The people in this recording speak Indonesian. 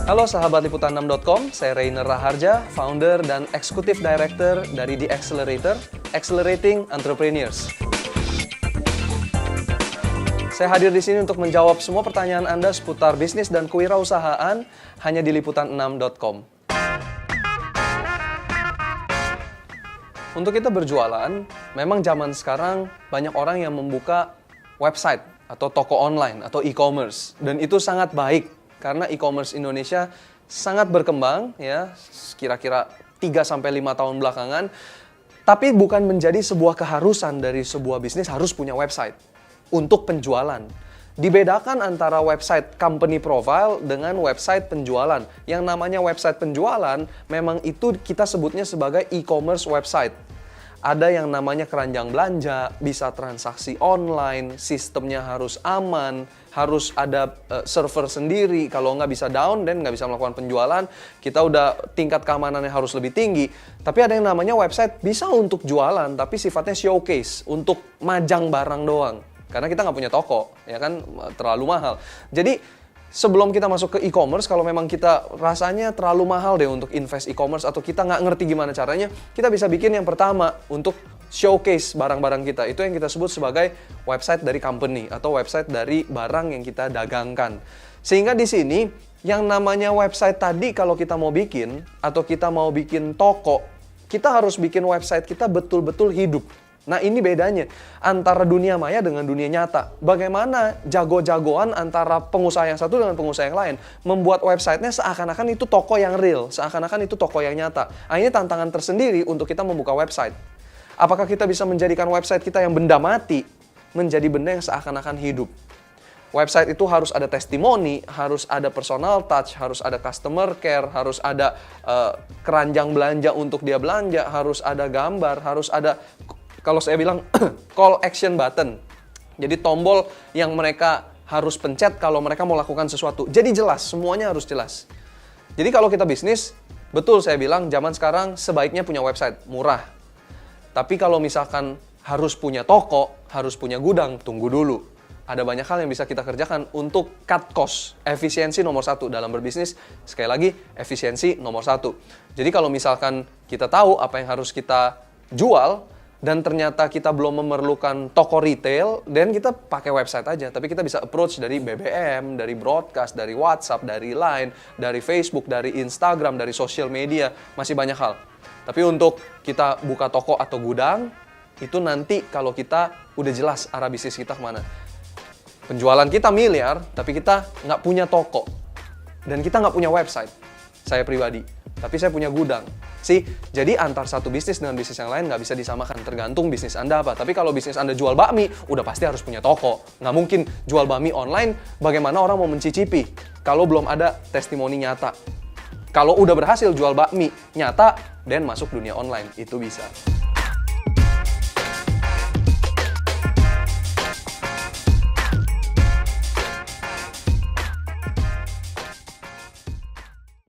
Halo sahabat liputan6.com, saya Rainer Raharja, founder dan eksekutif director dari The Accelerator, Accelerating Entrepreneurs. Saya hadir di sini untuk menjawab semua pertanyaan Anda seputar bisnis dan kewirausahaan hanya di liputan6.com. Untuk kita berjualan, memang zaman sekarang banyak orang yang membuka website atau toko online atau e-commerce, dan itu sangat baik. Karena e-commerce Indonesia sangat berkembang, ya, kira-kira 3-5 tahun belakangan. Tapi bukan menjadi sebuah keharusan dari sebuah bisnis harus punya website untuk penjualan. Dibedakan antara website company profile dengan website penjualan. Yang namanya website penjualan, memang itu kita sebutnya sebagai e-commerce website. Ada yang namanya keranjang belanja, bisa transaksi online, sistemnya harus aman, harus ada server sendiri. Kalau nggak bisa down dan nggak bisa melakukan penjualan, kita udah tingkat keamanannya harus lebih tinggi. Tapi ada yang namanya website bisa untuk jualan, tapi sifatnya showcase, untuk majang barang doang. Karena kita nggak punya toko, ya kan, terlalu mahal. Jadi sebelum kita masuk ke e-commerce, kalau memang kita rasanya terlalu mahal deh untuk invest e-commerce atau kita nggak ngerti gimana caranya, kita bisa bikin yang pertama untuk showcase barang-barang kita. Itu yang kita sebut sebagai website dari company atau website dari barang yang kita dagangkan. Sehingga di sini yang namanya website tadi kalau kita mau bikin atau kita mau bikin toko, kita harus bikin website kita betul-betul hidup. Nah, ini bedanya antara dunia maya dengan dunia nyata. Bagaimana jago-jagoan antara pengusaha yang satu dengan pengusaha yang lain membuat websitenya seakan-akan itu toko yang real, seakan-akan itu toko yang nyata. Nah, ini tantangan tersendiri untuk kita membuka website. Apakah kita bisa menjadikan website kita yang benda mati menjadi benda yang seakan-akan hidup? Website itu harus ada testimoni, harus ada personal touch, harus ada customer care, harus ada keranjang belanja untuk dia belanja, harus ada gambar, harus ada, kalau saya bilang, call action button. Jadi tombol yang mereka harus pencet kalau mereka mau lakukan sesuatu. Jadi jelas, semuanya harus jelas. Jadi kalau kita bisnis, betul saya bilang zaman sekarang sebaiknya punya website, murah. Tapi kalau misalkan harus punya toko, harus punya gudang, tunggu dulu. Ada banyak hal yang bisa kita kerjakan untuk cut cost. Efisiensi nomor 1 dalam berbisnis. Sekali lagi, efisiensi nomor 1. Jadi kalau misalkan kita tahu apa yang harus kita jual, dan ternyata kita belum memerlukan toko retail, dan kita pakai website aja. Tapi kita bisa approach dari BBM, dari broadcast, dari WhatsApp, dari Line, dari Facebook, dari Instagram, dari social media. Masih banyak hal. Tapi untuk kita buka toko atau gudang, itu nanti kalau kita udah jelas arah bisnis kita kemana. Penjualan kita miliar, tapi kita nggak punya toko. Dan kita nggak punya website. Saya pribadi. Tapi saya punya gudang. Jadi antar satu bisnis dengan bisnis yang lain nggak bisa disamakan, tergantung bisnis Anda apa. Tapi kalau bisnis Anda jual bakmi, udah pasti harus punya toko. Nggak mungkin jual bakmi online, bagaimana orang mau mencicipi kalau belum ada testimoni nyata. Kalau udah berhasil jual bakmi nyata, dan masuk dunia online, itu bisa.